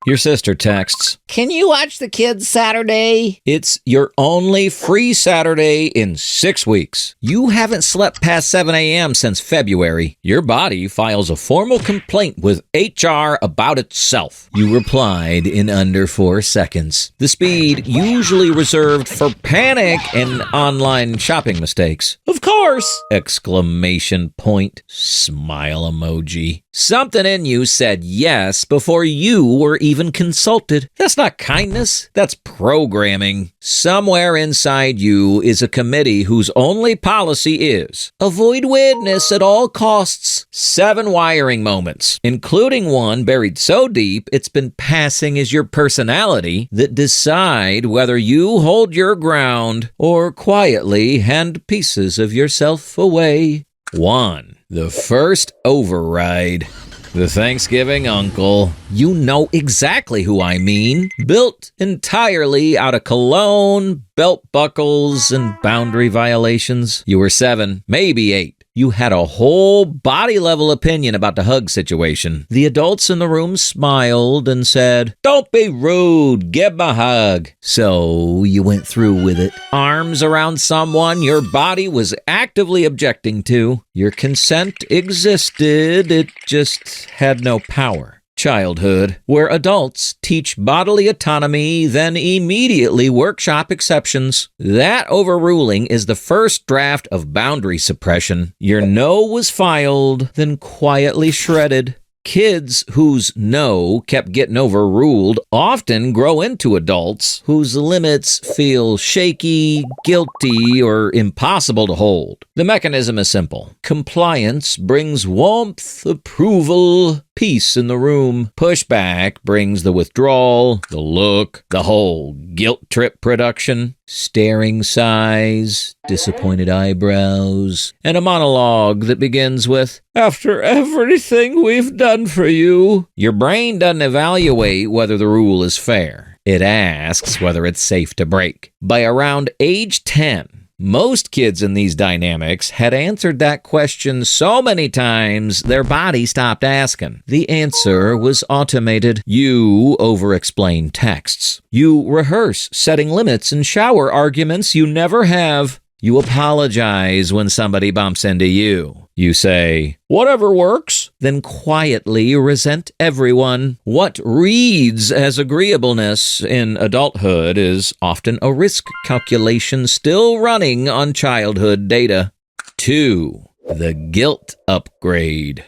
Your sister texts, "Can you watch the kids Saturday?" "It's your only free Saturday in 6 weeks. You haven't slept past 7 a.m. since February. Your body files a formal complaint with HR about itself." You replied in under 4 seconds. The speed usually reserved for panic and online shopping mistakes. "Of course!" Exclamation point. Smile emoji. Something in you said yes before you were even consulted. That's not kindness, that's programming. Somewhere inside you is a committee whose only policy is avoid witness at all costs. 7 wiring moments, including one buried so deep it's been passing as your personality, that decide whether you hold your ground or quietly hand pieces of yourself away. 1. The first override. The Thanksgiving uncle. You know exactly who I mean. Built entirely out of cologne, belt buckles, and boundary violations. You were 7, maybe 8. You had a whole body-level opinion about the hug situation. The adults in the room smiled and said, "Don't be rude, give him a hug." So you went through with it. Arms around someone your body was actively objecting to. Your consent existed, it just had no power. Childhood, where adults teach bodily autonomy, then immediately workshop exceptions. That overruling is the first draft of boundary suppression. Your no was filed, then quietly shredded. Kids whose no kept getting overruled often grow into adults whose limits feel shaky, guilty, or impossible to hold. The mechanism is simple. Compliance brings warmth, approval, peace in the room. Pushback brings the withdrawal, the look, the whole guilt trip production. Staring sighs, disappointed eyebrows, and a monologue that begins with, "After everything we've done for you." Your brain doesn't evaluate whether the rule is fair. It asks whether it's safe to break. By around age 10, most kids in these dynamics had answered that question so many times their body stopped asking. The answer was automated. You overexplain texts. You rehearse setting limits in shower arguments you never have. You apologize when somebody bumps into you. You say, "Whatever works," then quietly resent everyone. What reads as agreeableness in adulthood is often a risk calculation still running on childhood data. 2. The guilt upgrade.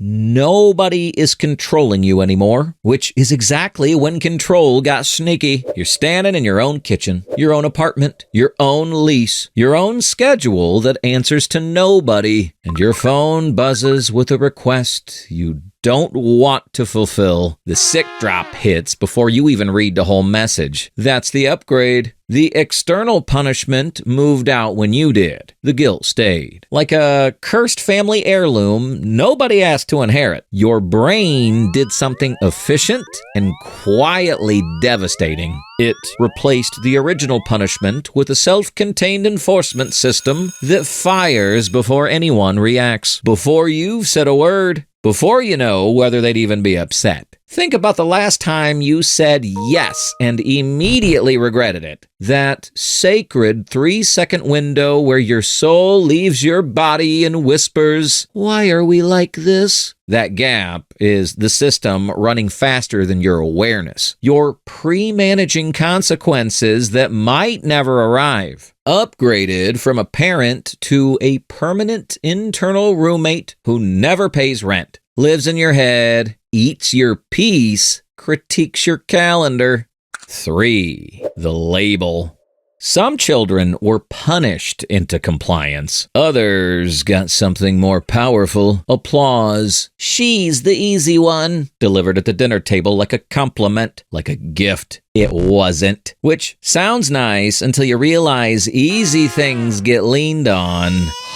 Nobody is controlling you anymore, which is exactly when control got sneaky. You're standing in your own kitchen, your own apartment, your own lease, your own schedule that answers to nobody, and your phone buzzes with a request you don't want to fulfill. The sick drop hits before you even read the whole message. That's the upgrade. The external punishment moved out when you did. The guilt stayed. Like a cursed family heirloom, nobody asked to inherit. Your brain did something efficient and quietly devastating. It replaced the original punishment with a self-contained enforcement system that fires before anyone reacts, before you've said a word, before you know whether they'd even be upset. Think about the last time you said yes and immediately regretted it. That sacred 3-second window where your soul leaves your body and whispers, "Why are we like this?" That gap is the system running faster than your awareness. You're pre-managing consequences that might never arrive. Upgraded from a parent to a permanent internal roommate who never pays rent, lives in your head, eats your peace, critiques your calendar. 3. The label. Some children were punished into compliance. Others got something more powerful. Applause. "She's the easy one," delivered at the dinner table like a compliment, like a gift. It wasn't. Which sounds nice until you realize easy things get leaned on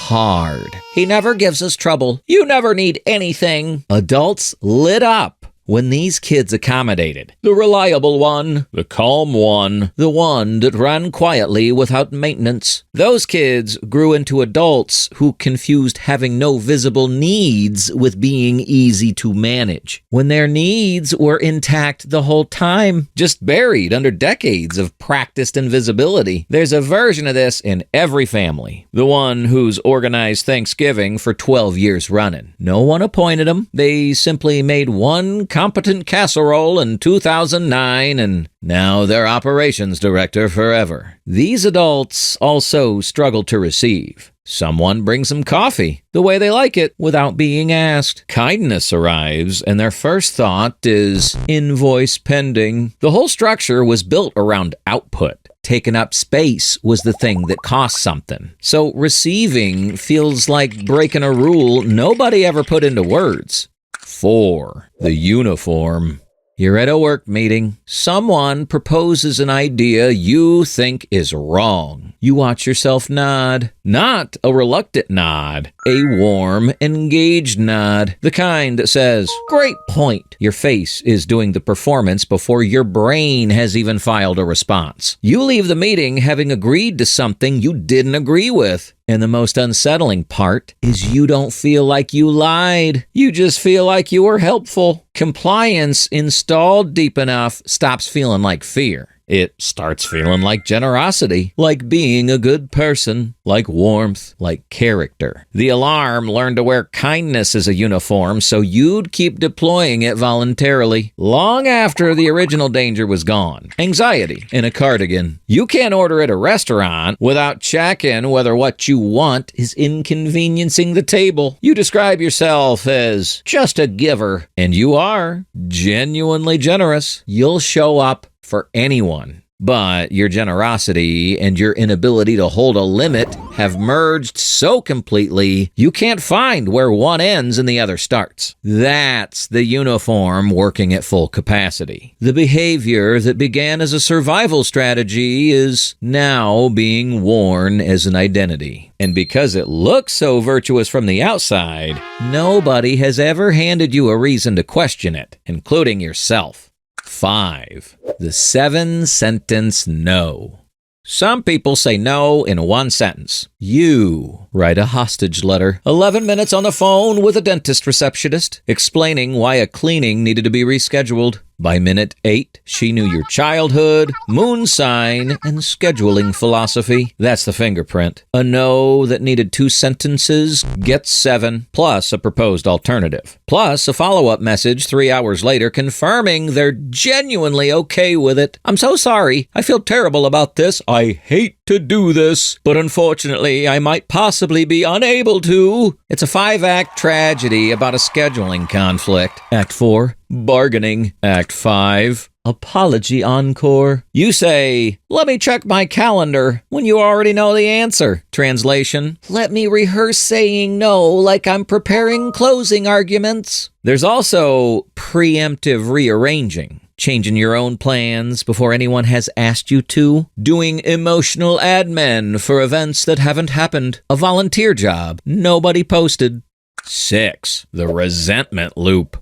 hard. "He never gives us trouble. You never need anything." Adults lit up when these kids accommodated the reliable one, the calm one, the one that ran quietly without maintenance. Those kids grew into adults who confused having no visible needs with being easy to manage, when their needs were intact the whole time, just buried under decades of practiced invisibility. There's a version of this in every family. The one who's organized Thanksgiving for 12 years running. No one appointed them. They simply made one competent casserole in 2009, and now they're operations director forever. These adults also struggle to receive. Someone brings them coffee the way they like it without being asked. Kindness arrives, and their first thought is invoice pending. The whole structure was built around output. Taking up space was the thing that cost something. So receiving feels like breaking a rule nobody ever put into words. 4. The uniform. You're at a work meeting. Someone proposes an idea you think is wrong. You watch yourself nod. Not a reluctant nod, a warm, engaged nod. The kind that says, "Great point." Your face is doing the performance before your brain has even filed a response. You leave the meeting having agreed to something you didn't agree with. And the most unsettling part is you don't feel like you lied. You just feel like you were helpful. Compliance installed deep enough stops feeling like fear. It starts feeling like generosity, like being a good person, like warmth, like character. The alarm learned to wear kindness as a uniform, so you'd keep deploying it voluntarily, long after the original danger was gone. Anxiety in a cardigan. You can't order at a restaurant without checking whether what you want is inconveniencing the table. You describe yourself as just a giver, and you are genuinely generous. You'll show up for anyone. But your generosity and your inability to hold a limit have merged so completely, you can't find where one ends and the other starts. That's the uniform working at full capacity. The behavior that began as a survival strategy is now being worn as an identity. And because it looks so virtuous from the outside, nobody has ever handed you a reason to question it, including yourself. 5. The 7-sentence no. Some people say no in one sentence. You write a hostage letter. 11 minutes on the phone with a dentist receptionist, explaining why a cleaning needed to be rescheduled. By minute 8, she knew your childhood, moon sign, and scheduling philosophy. That's the fingerprint. A no that needed 2 sentences gets 7, plus a proposed alternative. Plus a follow-up message 3 hours later confirming they're genuinely okay with it. "I'm so sorry. I feel terrible about this. I hate to do this, but unfortunately I might possibly be unable to." It's a 5-act tragedy about a scheduling conflict. Act 4. Bargaining. Act 5. Apology encore. You say, "Let me check my calendar," when you already know the answer. Translation, "Let me rehearse saying no like I'm preparing closing arguments." There's also preemptive rearranging. Changing your own plans before anyone has asked you to. Doing emotional admin for events that haven't happened. A volunteer job nobody posted. 6. The resentment loop.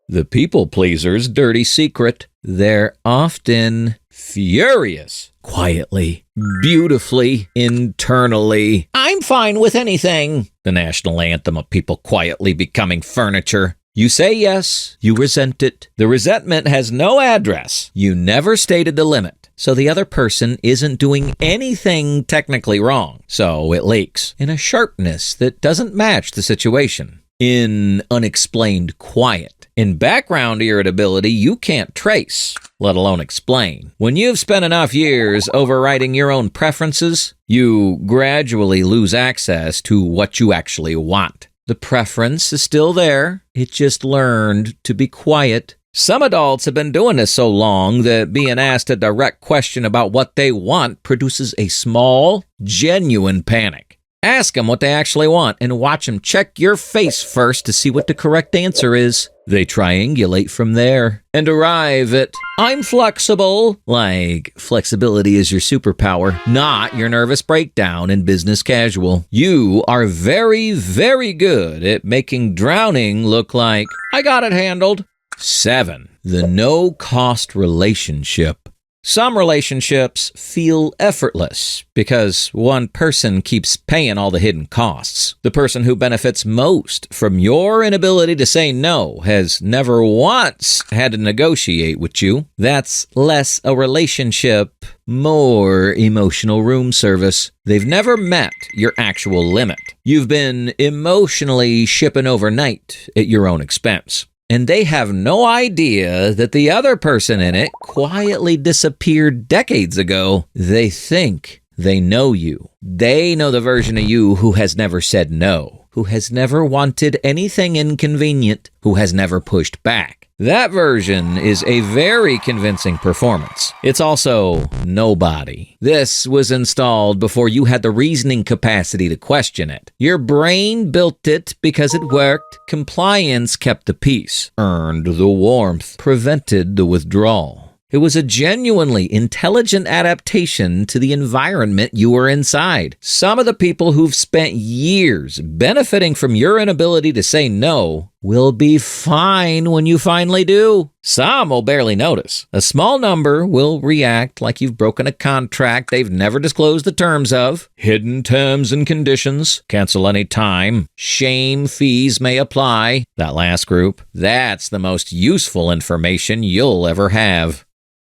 The people pleaser's dirty secret. They're often furious. Quietly, beautifully, internally. "I'm fine with anything." The national anthem of people quietly becoming furniture. You say yes, you resent it. The resentment has no address. You never stated the limit. So the other person isn't doing anything technically wrong. So it leaks in a sharpness that doesn't match the situation. In unexplained quiet. In background irritability you can't trace, let alone explain. When you've spent enough years overriding your own preferences, you gradually lose access to what you actually want. The preference is still there. It just learned to be quiet. Some adults have been doing this so long that being asked a direct question about what they want produces a small, genuine panic. Ask them what they actually want and watch them check your face first to see what the correct answer is. They triangulate from there and arrive at, "I'm flexible." Like flexibility is your superpower, not your nervous breakdown in business casual. You are very, very good at making drowning look like, "I got it handled." 7. The no-cost relationship. Some relationships feel effortless because one person keeps paying all the hidden costs. The person who benefits most from your inability to say no has never once had to negotiate with you. That's less a relationship, more emotional room service. They've never met your actual limit. You've been emotionally shipping overnight at your own expense. And they have no idea that the other person in it quietly disappeared decades ago. They think they know you. They know the version of you who has never said no, who has never wanted anything inconvenient, who has never pushed back. That version is a very convincing performance. It's also nobody. This was installed before you had the reasoning capacity to question it. Your brain built it because it worked. Compliance kept the peace, earned the warmth, prevented the withdrawal. It was a genuinely intelligent adaptation to the environment you were inside. Some of the people who've spent years benefiting from your inability to say no will be fine when you finally do. Some will barely notice. A small number will react like you've broken a contract they've never disclosed the terms of. Hidden terms and conditions. Cancel any time. Shame fees may apply. That last group, that's the most useful information you'll ever have.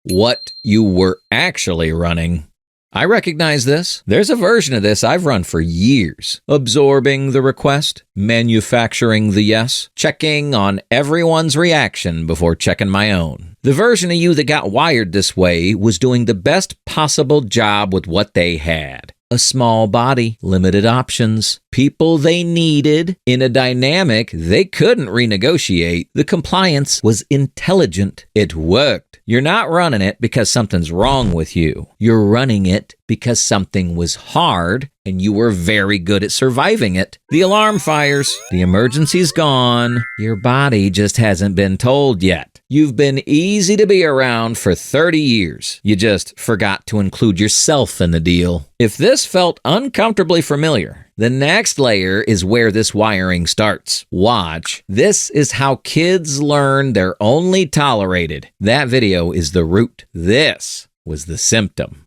What you were actually running. I recognize this. There's a version of this I've run for years. Absorbing the request, manufacturing the yes, checking on everyone's reaction before checking my own. The version of you that got wired this way was doing the best possible job with what they had. A small body, limited options, people they needed, in a dynamic they couldn't renegotiate. The compliance was intelligent. It worked. You're not running it because something's wrong with you. You're running it because something was hard and you were very good at surviving it. The alarm fires. The emergency's gone. Your body just hasn't been told yet. You've been easy to be around for 30 years. You just forgot to include yourself in the deal. If this felt uncomfortably familiar, the next layer is where this wiring starts. Watch. This is how kids learn they're only tolerated. That video is the root. This was the symptom.